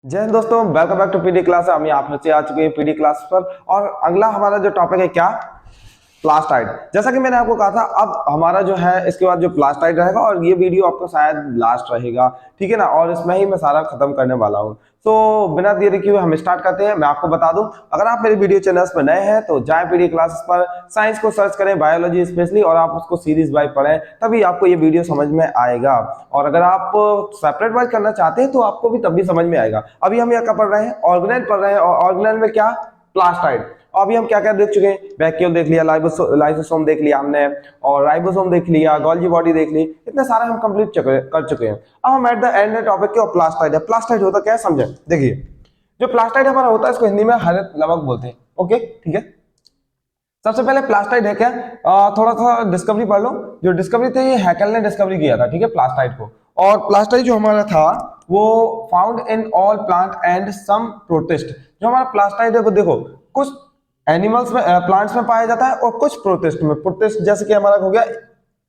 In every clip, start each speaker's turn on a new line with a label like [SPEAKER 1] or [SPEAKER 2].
[SPEAKER 1] जय हिंद दोस्तों, welcome back to PD class. हम यहाँ फिर से आ चुके हैं पीडी क्लास पर। और अगला हमारा जो टॉपिक है क्या, प्लास्टाइड। जैसा कि मैंने आपको कहा था, अब हमारा जो है इसके बाद जो प्लास्टाइड रहेगा, और ये वीडियो आपको शायद लास्ट रहेगा, ठीक है ना। और इसमें ही मैं सारा खत्म करने वाला हूँ। तो बिना देरी किए हम स्टार्ट करते हैं। मैं आपको बता दूं, अगर आप मेरे वीडियो चैनल्स पर नए हैं तो जाएं पीडी क्लासेस पर, साइंस को सर्च करें, बायोलॉजी स्पेशली, और आप उसको सीरीज वाइज पढ़ें, तभी आपको ये वीडियो समझ में आएगा। और अगर आप सेपरेट वाइज करना चाहते हैं तो आपको भी तब भी समझ में आएगा। अभी हम यहाँ क्या पढ़ रहे हैं, ऑर्गेनाइल पढ़ रहे हैं। और ऑर्गेनाइल में क्या, प्लास्टाइड। अभी हम क्या क्या देख चुके हैं, वैक्यूल देख लिया, लाइसोसोम देख लिया हमने, और राइबोसोम देख लिया, गोल्गी बॉडी देख ली, इतने सारे हम कंप्लीट कर चुके हैं। अब हम एट द एंड टॉपिक के, प्लास्टाइड है। प्लास्टाइड होता क्या है समझे। देखिए, जो प्लास्टाइड हमारा होता है इसको हिंदी में हरित लवक बोलते हैं। ओके, ठीक है। सबसे पहले प्लास्टाइड है क्या, थोड़ा सा डिस्कवरी पढ़ लो। जो डिस्कवरी थी, ये हैकेल ने डिस्कवरी किया था, ठीक है, प्लास्टाइड को। और प्लास्टाइड जो हमारा था वो found in all plant and some protist. जो हमारा प्लास्टाइड है वो देखो, कुछ एनिमल्स में, प्लांट्स में पाया जाता है, और कुछ प्रोटिस्ट में। प्रोटिस्ट जैसे कि हमारा हो गया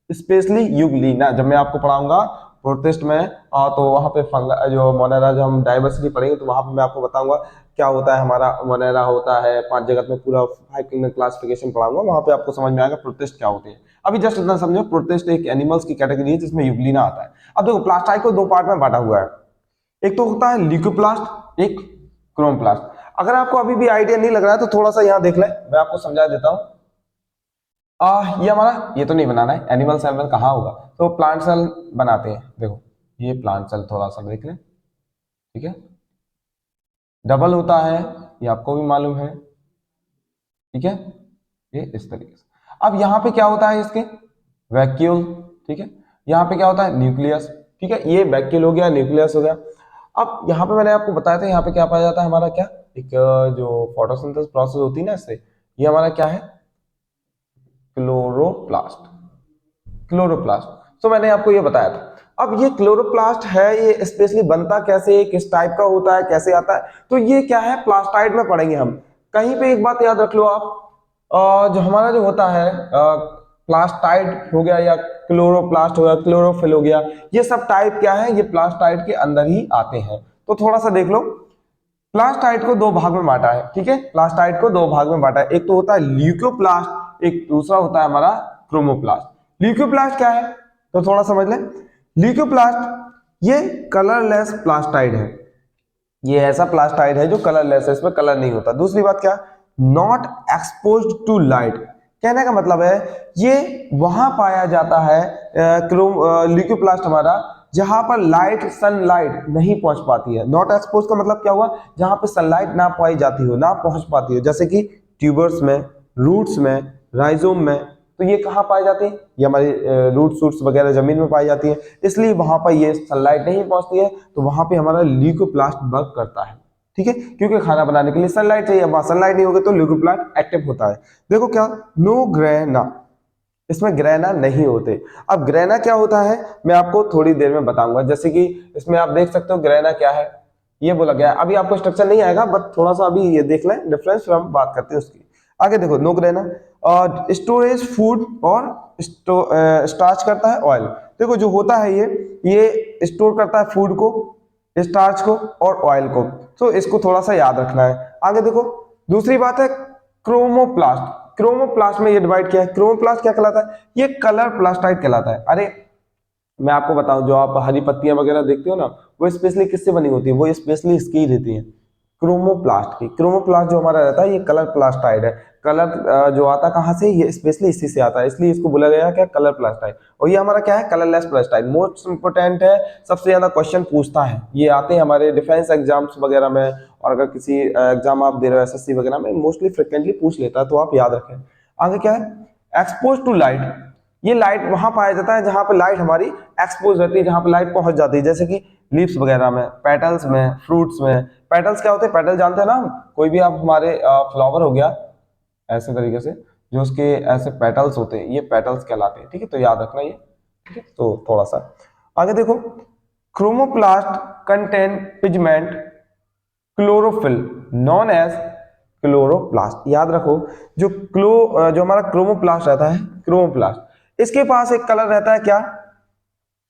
[SPEAKER 1] स्पेशली यूग्लिना। जब मैं आपको पढ़ाऊंगा प्रोटिस्ट में, तो वहां पे जो मोनेरा, जो हम डाइवर्सिटी पढ़ेंगे तो वहां पे मैं आपको बताऊंगा क्या होता है। हमारा मोनेरा होता है 5 जगत में, पूरा 5 किंगडम क्लासिफिकेशन पढ़ाऊंगा, वहां पे आपको समझ में आएगा प्रोटिस्ट क्या होते हैं। अभी जस्ट इतना समझो, प्रोटिस्ट एक एनिमल्स की कैटेगरी है जिसमें यूग्लिना आता है। अब देखो, प्लास्टाइड को 2 पार्ट में बांटा हुआ है। एक तो होता है ल्यूकोप्लास्ट, एक क्रोमोप्लास्ट। अगर आपको अभी भी आइडिया नहीं लग रहा है तो थोड़ा सा यहाँ देख ले, मैं आपको समझा देता हूँ। ये हमारा, ये तो नहीं बनाना है, एनिमल सेल कहाँ होगा, तो प्लांट सेल बनाते हैं। देखो, ये प्लांट सेल थोड़ा सा देख लें, ठीक है। डबल होता है, ये आपको भी मालूम है, ठीक है। ये इस तरीके से। अब यहाँ पे क्या होता है इसके, वैक्यूल, ठीक है। यहाँ पे क्या होता है, न्यूक्लियस, ठीक है। ये वैक्यूल हो गया, न्यूक्लियस हो गया। अब यहाँ पे मैंने आपको बताया था, यहाँ पे क्या पाया जाता है हमारा, क्या एक जो फोटोसिंथेसिस प्रोसेस होती है ना, इससे ये हमारा क्या है, क्लोरोप्लास्ट। क्लोरोप्लास्ट, तो मैंने आपको ये बताया था। अब ये क्लोरोप्लास्ट है, ये स्पेशली बनता कैसे, किस टाइप का होता है, कैसे आता है, तो ये क्या है, प्लास्टाइड में पढ़ेंगे हम। कहीं पे एक बात याद रख लो आप, जो हमारा जो होता है प्लास्टाइड हो गया, या क्लोरोप्लास्ट हो गया, क्लोरोफिल हो गया, ये सब टाइप क्या है, ये प्लास्टाइड के अंदर ही आते हैं। तो थोड़ा सा देख लो, प्लास्टाइड को 2 भाग में बांटा है, ठीक है। प्लास्टाइड को 2 भाग में बांटा है, एक तो होता है ल्यूकोप्लास्ट, एक दूसरा होता है हमारा क्रोमोप्लास्ट। ल्यूकोप्लास्ट क्या है, तो थोड़ा समझ लें। ल्यूकोप्लास्ट ये कलरलेस प्लास्टाइड है। ये ऐसा प्लास्टाइड है जो कलरलेस है, इसमें कलर नहीं होता। दूसरी बात क्या, नॉट एक्सपोज्ड टू लाइट। कहने का मतलब है ये वहां पाया जाता है, ल्यूकोप्लास्ट हमारा, जहां पर लाइट, सनलाइट नहीं पहुंच पाती है। नॉट एक्सपोज का मतलब क्या हुआ, जहां पर सनलाइट ना पाई जाती हो, ना पहुंच पाती हो, जैसे कि ट्यूबर्स में, रूट्स में, राइजोम में। तो ये कहाँ पाई जाती है, ये हमारी रूट शूट्स वगैरह जमीन में पाई जाती है, इसलिए वहां पर ये सनलाइट नहीं पहुंचती है, तो वहां पे हमारा ल्यूकोप्लास्ट वर्क करता है, ठीक है। क्योंकि खाना बनाने के लिए सनलाइट चाहिए, वहां सनलाइट नहीं होगी तो ल्यूकोप्लास्ट एक्टिव होता है। देखो क्या, नो ग्रेना, इसमें ग्रेना नहीं होते। अब ग्रेना क्या होता है मैं आपको थोड़ी देर में बताऊंगा। जैसे कि इसमें आप देख सकते हो ग्रेना क्या है, ये बोला गया है। अभी आपको स्ट्रक्चर नहीं आएगा, बट थोड़ा सा अभी ये देख लें डिफरेंस, फिर हम बात करते हैं उसकी। आगे देखो, नो ग्रेना, और स्टोरेज फूड, और स्टार्च करता है ऑयल। देखो जो होता है ये स्टोर करता है फूड को, स्टार्च को और ऑयल को। तो इसको थोड़ा सा याद रखना है। आगे देखो, दूसरी बात है क्रोमोप्लास्ट। क्रोमोप्लास्ट में ये डिवाइड किया है। क्रोमोप्लास्ट क्या कहलाता है, ये कलर प्लास्टाइड कहलाता है। अरे मैं आपको बताऊं, जो आप हरी पत्तियां वगैरह देखते हो ना, वो स्पेशली किससे बनी होती है, वो स्पेशली इसकी ही रहती है, क्रोमोप्लास्ट की। क्रोमोप्लास्ट जो हमारा रहता है ये कलर प्लास्टाइड है। कलर जो आता कहाँ से, ये स्पेशली इसी से आता है, इसलिए इसको बोला गया क्या, कलर प्लास्टाइड। और ये हमारा क्या है, कलरलेस प्लास्टाइड। मोस्ट इंपोर्टेंट है, सबसे ज्यादा क्वेश्चन पूछता है, ये आते हैं हमारे डिफेंस एग्जाम्स वगैरह में, और अगर किसी एग्जाम आप दे रहे हो एसएससी वगैरह में, मोस्टली फ्रिक्वेंटली पूछ लेता है, तो आप याद रखें। आगे क्या है, एक्सपोज टू लाइट। ये लाइट वहां पाया जाता है जहां पे लाइट हमारी एक्सपोज रहती है, जहां पे लाइट पहुंच जाती है, जैसे कि लीव्स वगैरह में, पेटल्स में, फ्रूट्स में। पेटल्स क्या होते हैं, पेटल जानते हैं ना हम, कोई भी आप हमारे फ्लावर हो गया ऐसे तरीके से, जो उसके ऐसे पेटल्स होते हैं, ये पेटल्स कहलाते हैं, ठीक है। तो याद रखना ये, ठीक है। तो थोड़ा सा आगे देखो, chromoplast contain pigment chlorophyll known as chloroplast. याद रखो, जो हमारा क्रोमोप्लास्ट रहता है, क्रोमोप्लास्ट, इसके पास एक कलर रहता है क्या,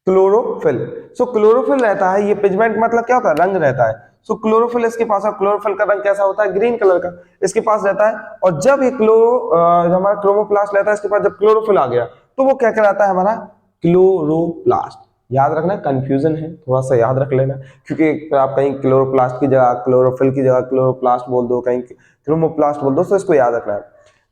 [SPEAKER 1] क्लोरोफिल। सो क्लोरोफिल रहता है, ये पिगमेंट मतलब क्या होता है, रंग रहता है। सो क्लोरोफिल इसके पास है, क्लोरोफिल का रंग कैसा होता है, ग्रीन कलर का इसके पास रहता है। और जब ये जो हमारा क्रोमोप्लास्ट रहता है इसके पास जब क्लोरोफिल आ गया तो वो क्या कहलाता है, हमारा क्लोरोप्लास्ट। याद रखना, कंफ्यूजन है थोड़ा सा याद रख लेना, क्योंकि आप कहीं क्लोरोप्लास्ट की जगह क्लोरोफिल की जगह क्लोरोप्लास्ट बोल दो, कहीं क्रोमोप्लास्ट बोल दो, तो इसको याद रखना है।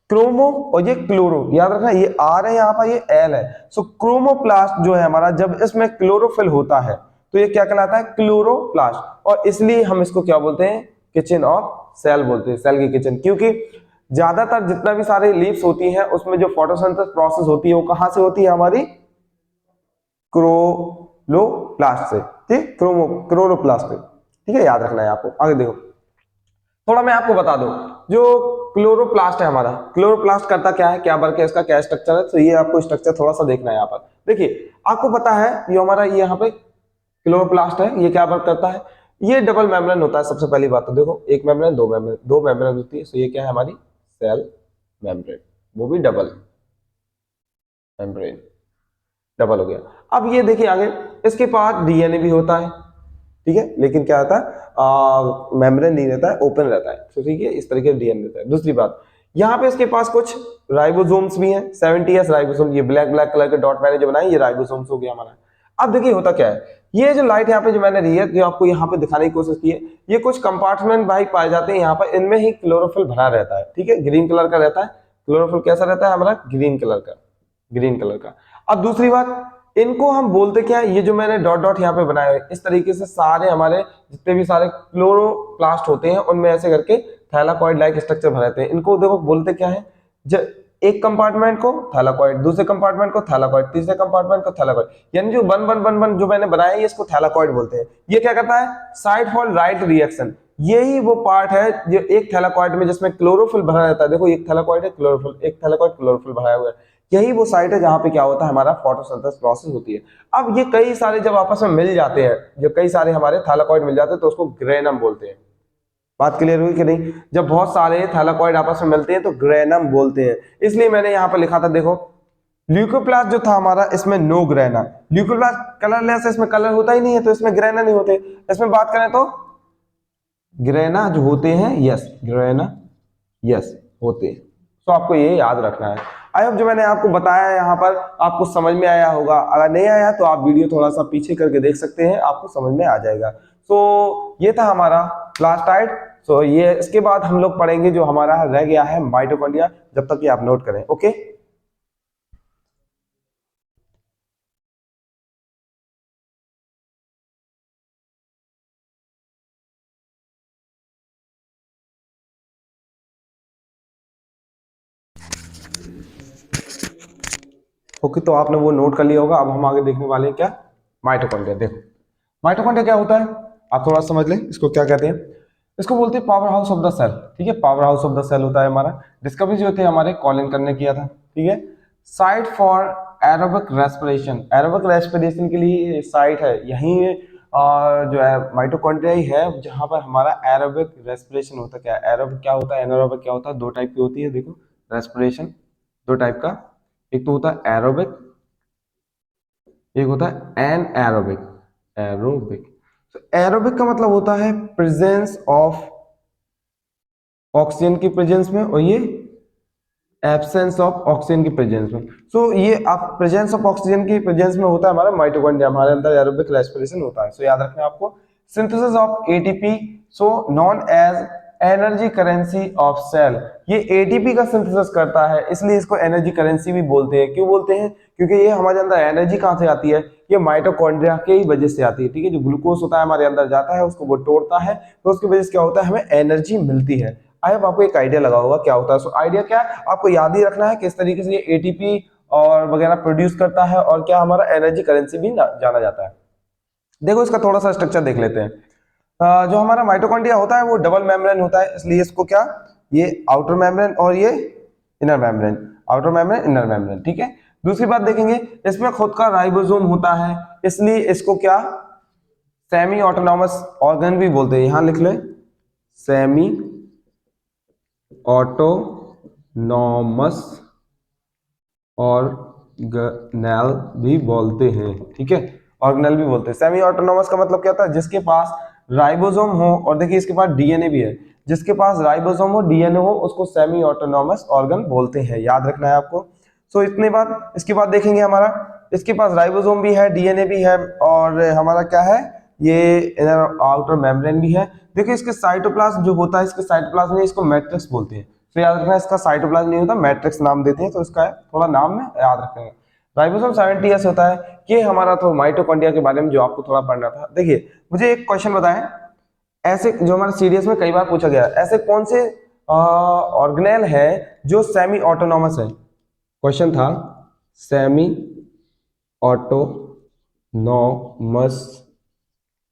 [SPEAKER 1] क्रोमो और ये क्लोरो, याद रखना ये आर है यहाँ पर, ये एल है। सो क्रोमोप्लास्ट जो है हमारा, जब इसमें क्लोरोफिल होता है तो ये क्या कहलाता है, क्लोरोप्लास्ट। और इसलिए हम इसको क्या बोलते हैं, किचन ऑफ सेल बोलते हैं, सेल की किचन। क्योंकि ज्यादातर जितना भी सारे लीव्स होती हैं उसमें जो फोटोसिंथेसिस प्रोसेस होती है वो कहां से होती है, हमारी क्लोरोप्लास्ट से, ठीक, क्लोरोप्लास्ट से, ठीक है, याद रखना है आपको। आगे देखो, थोड़ा मैं आपको बता दूं, जो क्लोरोप्लास्ट है हमारा, क्लोरोप्लास्ट करता क्या है, क्या वर्क है इसका, क्या स्ट्रक्चर है, तो ये आपको स्ट्रक्चर थोड़ा सा देखना है यहाँ पर। देखिए आपको पता है ये हमारा, ये यहाँ पे क्लोरोप्लास्ट है, ये क्या वर्क करता है, ये डबल मेम्ब्रेन होता है। सबसे पहली बात तो देखो, एक मेम्ब्रेन, दो मेम्ब्रेन होती है। सो ये क्या है, हमारी सेल मेम्ब्रेन, वो भी डबल मेम्ब्रेन, डबल हो गया। अब ये देखिए आगे, इसके पास डीएनए भी होता है, ठीक है, लेकिन क्या होता है, मेम्ब्रेन नहीं रहता है, ओपन रहता है। तो ठीक है, इस तरीके से डीएनए रहता है। दूसरी बात, यहाँ पे इसके पास कुछ राइबोसोम्स भी हैं, 70s राइबोसोम, ये ब्लैक ब्लैक कलर के डॉट मैंने जो बनाए ये राइबोसोम्स हो गया हमारा। अब देखिए होता क्या है, ये जो लाइट यहाँ पे जो मैंने दी है, जो आपको यहाँ पे दिखाने की कोशिश की है, ये कुछ कंपार्टमेंट भाई पाए जाते हैं यहाँ पर, इनमें ही क्लोरोफिल भरा रहता है, ठीक है, ग्रीन कलर का रहता है। क्लोरोफिल कैसा रहता है हमारा, ग्रीन कलर का, ग्रीन कलर का। अब दूसरी बात, इनको हम बोलते क्या है, ये जो मैंने डॉट डॉट यहाँ पे बनाए हुए, इस तरीके से सारे हमारे जितने भी सारे क्लोरोप्लास्ट होते हैं उनमें ऐसे करके थैलाकॉइड लाइक स्ट्रक्चर भरे रहते हैं। इनको देखो बोलते क्या है, एक कंपार्टमेंट को थैलाकॉइड, दूसरे कंपार्टमेंट को थैलाकॉइड, तीसरे कंपार्टमेंट को थैलाकॉइड, यानी जो वन जो मैंने बनाया है इसको थैलाकॉइड बोलते हैं। ये क्या करता है, साइड फॉर राइट रिएक्शन, यही वो पार्ट है जो एक थैलाकॉइड में जिसमें क्लोरोफिल भरा रहता है। देखो एक थैलाकॉइड है, क्लोरोफिल, एक थैलाकॉइड क्लोरोफिल भरा हुआ है, यही वो साइट है जहां पे क्या होता है, हमारा फोटोसिंथेसिस प्रोसेस होती है। अब ये कई सारे जब आपस में मिल जाते हैं, जो कई सारे हमारे थैलाकॉइड मिल जाते हैं तो उसको ग्रेनम बोलते हैं। बात क्लियर हुई कि नहीं, जब बहुत सारे थैलाकॉइड आपस में मिलते हैं तो ग्रेनम बोलते हैं। इसलिए मैंने यहां पर लिखा था, देखो ल्यूकोप्लास्ट जो था हमारा, इसमें नो ग्रेना, ल्यूकोप्लास्ट कलरलेस है, इसमें कलर होता ही नहीं है, तो इसमें ग्रेना नहीं होते। इसमें बात करें तो ग्रेना जो होते हैं, यस, ग्रेना यस होते हैं। तो आपको ये याद रखना है। आई होप जो मैंने आपको बताया यहाँ पर आपको समझ में आया होगा। अगर नहीं आया तो आप वीडियो थोड़ा सा पीछे करके देख सकते हैं, आपको समझ में आ जाएगा। तो ये था हमारा प्लास्टाइड। तो ये इसके बाद हम लोग पढ़ेंगे जो हमारा रह गया है माइटोकॉन्ड्रिया, जब तक कि आप नोट करें, ओके। ओके, तो आपने वो नोट कर लिया होगा। अब हम आगे देखने वाले हैं क्या, माइटोकॉन्ड्रिया। देखो माइटोकॉन्ड्रिया क्या होता है, आप थोड़ा समझ लें इसको क्या कहते हैं। इसको बोलते हैं power house of the cell, ठीक है, power house of the cell होता है हमारा। डिस्कवरी जो थे हमारे कॉलिन ने किया था, ठीक है। Site for aerobic respiration, aerobic respiration के लिए साइट है यहीं जो है माइटोकॉन्ड्रिया ही है, जहां पर हमारा एरोबिक रेस्पिरेशन होता है। क्या एरोबिक क्या होता है, एनारोबिक क्या होता है, दो टाइप की होती है। देखो रेस्पिरेशन दो टाइप का, एक तो होता है एरोबिक, एक होता है एनएरोबिक। एरोबिक, तो एरोबिक का मतलब होता है प्रेजेंस ऑफ ऑक्सीजन की प्रेजेंस में, और ये एब्सेंस ऑफ ऑक्सीजन की प्रेजेंस में। सो ये आप प्रेजेंस ऑफ ऑक्सीजन की प्रेजेंस में होता है हमारा माइटोकॉन्ड्रिया, हमारे अंदर एरोबिक रेस्पिरेशन होता है। सो याद रखना आपको। Synthesis of ATP, so known as energy currency of cell, ये एटीपी का सिंथेसिस करता है, इसलिए इसको एनर्जी करेंसी भी बोलते हैं। क्यों बोलते हैं, क्योंकि ये हमारे अंदर एनर्जी कहां से आती है, ये माइटोकॉन्ड्रिया के ही वजह से आती है, ठीक है। जो ग्लूकोज होता है हमारे अंदर जाता है, उसको वो तोड़ता है, तो उसकी वजह से क्या होता है, हमें एनर्जी मिलती है। आई होप आपको एक आइडिया लगा होगा क्या होता है। सो आइडिया क्या है, आपको याद ही रखना है किस तरीके से ये एटीपी और वगैरह प्रोड्यूस करता है, और क्या हमारा एनर्जी करेंसी भी जाना जाता है। देखो इसका थोड़ा सा स्ट्रक्चर देख लेते हैं। जो हमारा माइटोकॉन्ड्रिया होता है वो डबल मेम्ब्रेन होता है, इसलिए इसको क्या, ये आउटर मेम्ब्रेन और ये inner membrane, outer membrane inner membrane, ठीक है। दूसरी बात देखेंगे, इसमें खुद का राइबोसोम होता है, इसलिए इसको क्या सेमी ऑटोनॉमस ऑर्गन भी बोलते हैं। यहां लिख ले, सेमी ऑटोनॉमस ऑर्गेनेल भी बोलते हैं, ठीक है, ऑर्गेनेल भी बोलते हैं। सेमी ऑटोनॉमस का मतलब क्या होता है, जिसके पास राइबोसोम हो और देखिए इसके पास डीएनए भी है, जिसके पास राइबोसोम हो डीएनए हो उसको सेमी ऑटोनॉमस ऑर्गन बोलते हैं, याद रखना है आपको। सो इतने बात, इसके बाद देखेंगे हमारा इसके पास राइबोसोम भी है, डीएनए भी है और हमारा क्या है ये इनर आउटर मेम्ब्रेन भी है। देखिए इसके साइटोप्लाज्म जो होता है, इसके साइटोप्लाज्म नहीं, इसको मैट्रिक्स बोलते हैं। तो याद रखना इसका साइटोप्लाज्म नहीं होता, मैट्रिक्स नाम देते हैं, तो इसका थोड़ा नाम में याद रखेंगे। राइबोसोम 70S होता है। ये हमारा तो माइटोकॉन्ड्रिया के बारे में जो आपको थोड़ा पढ़ना था। देखिए मुझे एक क्वेश्चन बताएं, ऐसे जो हमारे सीडीएस में कई बार पूछा गया है, ऐसे कौन से ऑर्गेनेल है जो सेमी ऑटोनॉमस है? क्वेश्चन था सेमी ऑटोनॉमस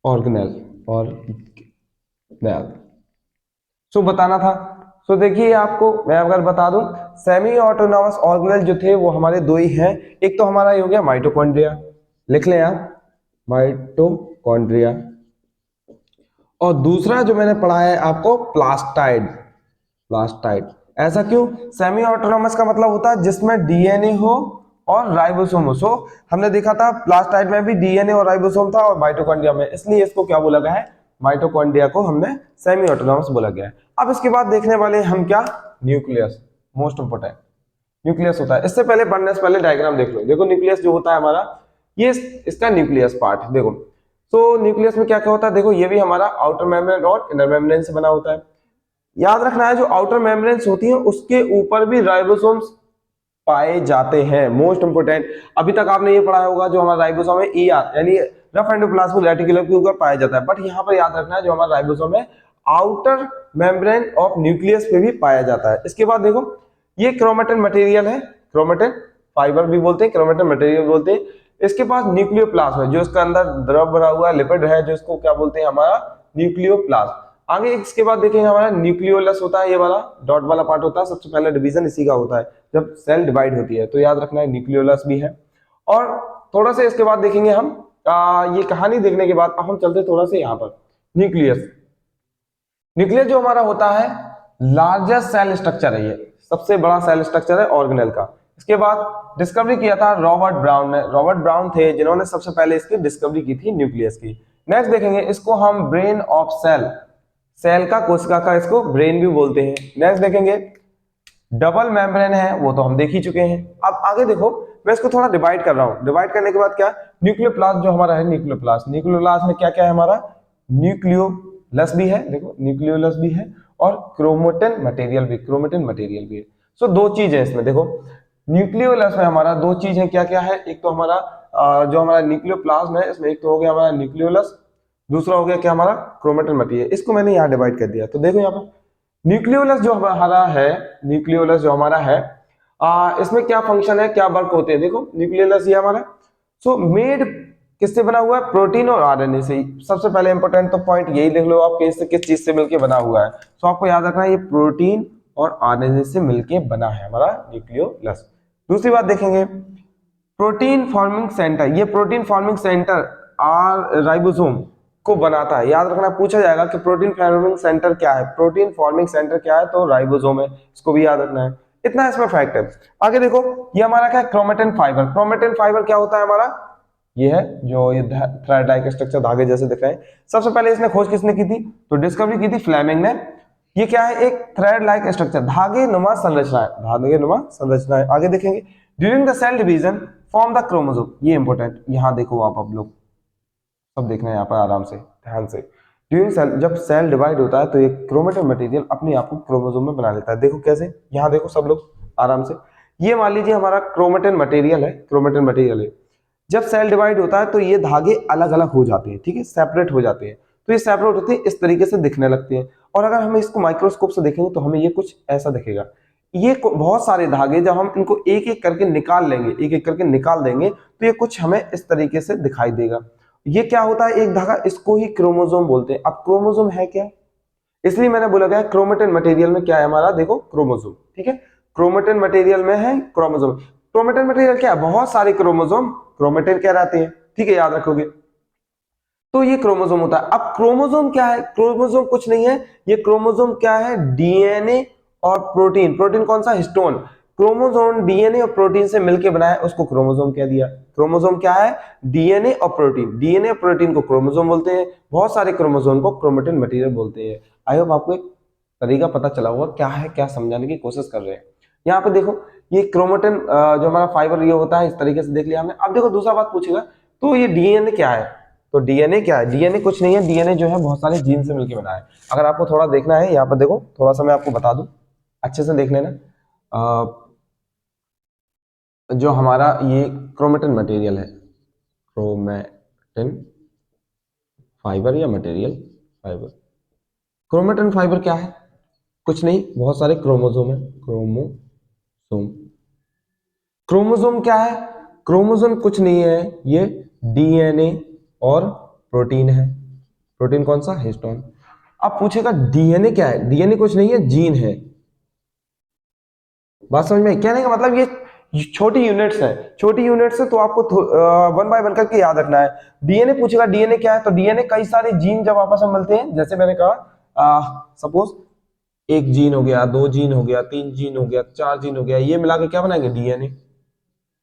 [SPEAKER 1] ऑर्गेनेल ऑर्गेनेल, सो बताना था। सो देखिए आपको मैं अगर बता दूं, सेमी ऑटोनॉमस ऑर्गेनेल जो थे वो हमारे दो ही हैं। एक तो हमारा ये हो गया माइटोकॉन्ड्रिया, लिख लें आप माइटोकॉन्ड्रिया, और दूसरा जो मैंने पढ़ा है आपको प्लास्टाइड। प्लास्टाइड ऐसा क्यों? सेमी ऑटोनॉमस का मतलब होता है जिसमें डीएनए हो और राइबोसोम हो। सो हमने देखा था प्लास्टाइड में भी डीएनए और राइबोसोम था और माइटोकॉन्ड्रिया में, इसलिए इसको क्या बोला गया है? माइटोकॉन्ड्रिया को हमने सेमी ऑटोनॉमस बोला गया है। अब इसके बाद देखने वाले हम क्या? न्यूक्लियस, मोस्ट इंपोर्टेंट न्यूक्लियस होता है। इससे पहले पढ़ने से पहले डायग्राम देख लो। देखो न्यूक्लियस जो होता है हमारा, ये इसका न्यूक्लियस पार्ट देखो। तो न्यूक्लियस में क्या क्या होता है? देखो ये भी हमारा आउटर मेम्ब्रेन और इनर मेम्ब्रेन से बना होता है। याद रखना है जो आउटर मेम्ब्रेन्स होती है उसके ऊपर भी राइबोसोम्स पाए जाते हैं, मोस्ट इंपोर्टेंट। अभी तक आपने ये पढ़ा होगा जो हमारा राइबोसोम है ईआर यानी रफ एंडोप्लाज्मिक रेटिकुलम के ऊपर पाया जाता है, बट यहाँ पर याद रखना है जो हमारा राइबोसोम है आउटर मेम्ब्रेन ऑफ न्यूक्लियस पे भी पाया जाता है। इसके बाद देखो ये क्रोमेटिन मटेरियल है, क्रोमेटिन फाइबर भी बोलते हैं, क्रोमेटिन मटेरियल बोलते हैं। इसके पास न्यूक्लियोप्लाज्म है जो इसके अंदर द्रव भरा हुआ लिपिड है, जो इसको क्या बोलते हैं? हमारा न्यूक्लियोप्लाज्म। आगे इसके बाद देखेंगे हमारा न्यूक्लियोलस होता है, ये वाला डॉट वाला पार्ट होता है, सबसे पहला डिवीजन इसी का होता है जब सेल डिवाइड होती है, तो याद रखना है न्यूक्लियोलस भी है। और थोड़ा सा इसके बाद देखेंगे हम ये कहानी देखने के बाद अब हम चलते थोड़ा सा यहाँ पर न्यूक्लियस। न्यूक्लियस जो हमारा होता है लार्जेस्ट सेल स्ट्रक्चर है, ये सबसे बड़ा सेल स्ट्रक्चर है ऑर्गेनेल का। इसके बाद डिस्कवरी किया था रॉबर्ट ब्राउन ने, रॉबर्ट ब्राउन थे जिन्होंने सबसे पहले इसकी डिस्कवरी की थी न्यूक्लियस की। नेक्स्ट देखेंगे इसको हम ब्रेन ऑफ सेल, सेल का कोशिका का इसको ब्रेन भी बोलते हैं। नेक्स्ट देखेंगे डबल मेम्ब्रेन है, वो तो हम देख ही चुके हैं। अब आगे देखो मैं इसको थोड़ा डिवाइड कर रहा हूं। डिवाइड करने के बाद क्या? न्यूक्लियोप्लास्ट जो हमारा है, न्यूक्लियोप्लास्ट, न्यूक्लियोप्लास्ट में क्या क्या है हमारा? न्यूक्लियोलस भी है, देखो न्यूक्लियोलस भी है और क्रोमेटिन मटेरियल भी, क्रोमेटिन मटेरियल भी है। सो दो चीज है इसमें, देखो न्यूक्लियोलस में हमारा दो चीज है, क्या क्या है? एक तो हमारा जो हमारा न्यूक्लियोप्लाज्म है इसमें एक तो हो गया हमारा न्यूक्लियोलस, दूसरा हो गया क्या? हमारा क्रोमेटिन मटेरियल। इसको मैंने यहाँ डिवाइड कर दिया। तो देखो यहाँ पर न्यूक्लियोलस जो हमारा है, न्यूक्लियोलस जो हमारा है इसमें क्या फंक्शन है, क्या वर्क होते हैं? देखो न्यूक्लियोलस ये हमारा सो मेड किससे बना हुआ है? प्रोटीन और आरएनए से। सबसे पहले इंपॉर्टेंट तो पॉइंट यही लिख लो आप कि इससे किस चीज से मिलकर बना हुआ है। सो आपको याद रखना है ये प्रोटीन और आरएनए से मिलकर बना है हमारा न्यूक्लियोलस। दूसरी बात देखेंगे प्रोटीन फॉर्मिंग सेंटर, ये प्रोटीन फॉर्मिंग सेंटर राइबोसोम को बनाता है। याद रखना पूछा जाएगा कि प्रोटीन फॉर्मिंग सेंटर क्या है, प्रोटीन फॉर्मिंग सेंटर क्या है? तो राइबोसोम है, इसको भी याद रखना है। इतना इसमें फैक्ट है। आगे देखो ये हमारा क्या है? Chromatin fibre. क्रोमेटिन फाइबर क्या होता है हमारा? ये है जो ये थ्रेड लाइक स्ट्रक्चर धागे जैसे दिख रहे हैं। सबसे पहले इसने खोज किसने की थी? तो डिस्कवरी की थी फ्लेमिंग ने। ये क्या है? एक थ्रेड लाइक स्ट्रक्चर, धागे नुमा संरचना है, धागे नुमा संरचना है। आगे देखेंगे during the cell division form the chromosome, ये इंपॉर्टेंट, यहां देखो आप लोग सब देखना है यहाँ पर आराम से ध्यान से। ड्यूरिंग सेल, जब सेल डिवाइड होता है तो ये क्रोमेटिन मटेरियल अपने आप को क्रोमोसोम में बना लेता है। देखो कैसे, यहाँ देखो सब लोग आराम से। ये मान लीजिए हमारा क्रोमेटिन मटेरियल है, क्रोमेटिन मटेरियल है। जब सेल डिवाइड होता है तो ये धागे अलग अलग हो जाते हैं, ठीक है, सेपरेट हो जाते हैं। तो ये सेपरेट होते हैं, इस तरीके से दिखने लगते हैं। और अगर हम इसको माइक्रोस्कोप से देखेंगे तो हमें ये कुछ ऐसा दिखेगा। ये बहुत सारे धागे जब हम इनको एक एक करके निकाल लेंगे, एक एक करके निकाल देंगे तो ये कुछ हमें इस तरीके से दिखाई देगा। ये क्या होता है? एक धागा, इसको ही क्रोमोसोम बोलते हैं। अब क्रोमोसोम है क्या? इसलिए मैंने बोला गया क्रोमेटिन मटेरियल में क्या है हमारा? देखो क्रोमोसोम, ठीक है, क्रोमेटिन मटेरियल में है क्रोमोसोम। क्रोमेटिन मटेरियल क्या है? बहुत सारे क्रोमोसोम क्रोमेटिन कहलाते हैं, ठीक है, याद रखोगे। तो ये क्रोमोसोम होता है। अब क्रोमोसोम क्या है? क्रोमोसोम कुछ नहीं है, ये क्रोमोसोम क्या है? डीएनए और प्रोटीन। प्रोटीन कौन सा? हिस्टोन। क्रोमोसोम डीएनए और प्रोटीन से मिलकर बना है, उसको क्रोमोसोम कह दिया। क्रोमोसोम क्या है? डीएनए और प्रोटीन। डीएनए और प्रोटीन को क्रोमोसोम बोलते हैं, बहुत सारे क्रोमोसोम को क्रोमेटिन मटेरियल बोलते हैं। आई होप आपको एक तरीका पता चला होगा क्या है, क्या समझाने की कोशिश कर रहे हैं। यहाँ पे देखो ये क्रोमेटिन जो हमारा फाइबर ये होता है, इस तरीके से देख लिया हमने। अब देखो दूसरा बात पूछेगा, तो ये डीएनए क्या है? तो डीएनए क्या है? डीएनए कुछ नहीं है, डीएनए जो है बहुत सारे जीन से मिलकर बना है। अगर आपको थोड़ा देखना है, यहाँ पर देखो थोड़ा सा मैं आपको बता दूं, अच्छे से देख लेना। जो हमारा ये क्रोमेटिन मटेरियल है, क्रोमेटिन फाइबर या मटेरियल फाइबर, क्रोमेटिन फाइबर क्या है? कुछ नहीं, बहुत सारे क्रोमोसोम है। क्रोमोसोम, क्रोमोसोम क्या है? क्रोमोसोम कुछ नहीं है, ये डीएनए और प्रोटीन है। प्रोटीन कौन सा? हिस्टोन। अब पूछेगा डीएनए क्या है? डीएनए कुछ नहीं है, जीन है। बात समझ में? कहने का मतलब ये छोटी यूनिट्स है, छोटी यूनिट्स है, तो आपको वन बाय वन करके याद रखना है। डीएनए पूछेगा डीएनए क्या है, तो डीएनए कई सारे जीन जब आपस में मिलते हैं, जैसे मैंने कहा सपोज एक जीन हो गया, दो जीन हो गया, तीन जीन हो गया, चार जीन हो गया, ये मिला के क्या बनाएंगे? डीएनए।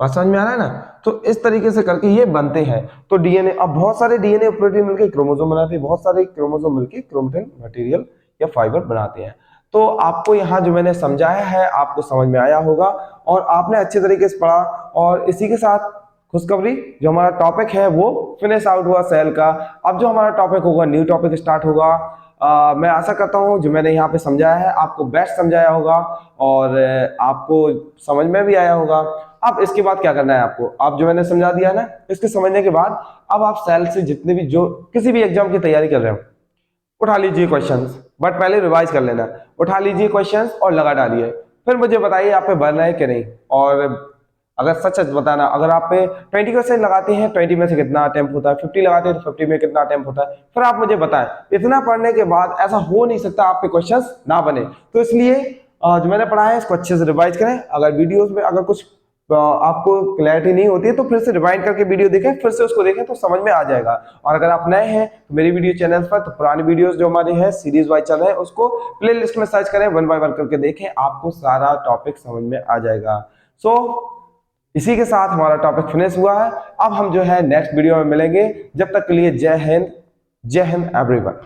[SPEAKER 1] बात समझ में आ रहा है ना? तो इस तरीके से करके ये बनते हैं। तो डीएनए, अब बहुत सारे डीएनए और प्रोटीन मिलकर क्रोमोसोम बनाते हैं, बहुत सारे क्रोमोसोम मिलकर क्रोमेटिन मटेरियल या फाइबर बनाते हैं। तो आपको यहाँ जो मैंने समझाया है आपको समझ में आया होगा और आपने अच्छे तरीके से पढ़ा। और इसी के साथ खुशखबरी, जो हमारा टॉपिक है वो फिनिश आउट हुआ सेल का। अब जो हमारा टॉपिक होगा, न्यू टॉपिक स्टार्ट होगा। मैं आशा करता हूँ जो मैंने यहाँ पे समझाया है आपको बेस्ट समझाया होगा और आपको समझ में भी आया होगा। अब इसके बाद क्या करना है आपको, आप जो मैंने समझा दिया ना, इसके समझने के बाद अब आप सेल से जितने भी जो किसी भी एग्जाम की तैयारी कर रहे हो, उठा लीजिए क्वेश्चंस, बट पहले रिवाइज कर लेना। उठा लीजिए क्वेश्चंस और लगा डालिए, फिर मुझे बताइए आप पे बनना है कि नहीं। और अगर सच सच बताना, अगर आप पे 20 क्वेश्चन लगाते हैं, 20 में से कितना अटेम्प्ट होता है, 50 लगाते हैं तो 50 में कितना अटेम्प्ट होता है, फिर आप मुझे बताएं। इतना पढ़ने के बाद ऐसा हो नहीं सकता आप पे क्वेश्चंस ना बने। तो इसलिए जो मैंने पढ़ा है इसको अच्छे से रिवाइज करें। अगर वीडियोस में अगर कुछ आपको क्लैरिटी नहीं होती है तो फिर से रिवाइंड करके वीडियो देखें, फिर से उसको देखें तो समझ में आ जाएगा। और अगर आप नए हैं तो मेरी वीडियो चैनल पर, तो पुरानी वीडियोस जो हमारी है सीरीज वाइज चल रहे हैं, उसको प्लेलिस्ट में सर्च करें, वन बाय वन करके देखें, आपको सारा टॉपिक समझ में आ जाएगा। सो इसी के साथ हमारा टॉपिक फिनिश हुआ है। अब हम जो है नेक्स्ट वीडियो में मिलेंगे। जब तक के लिए जय हिंद, जय हिंद एवरीवन।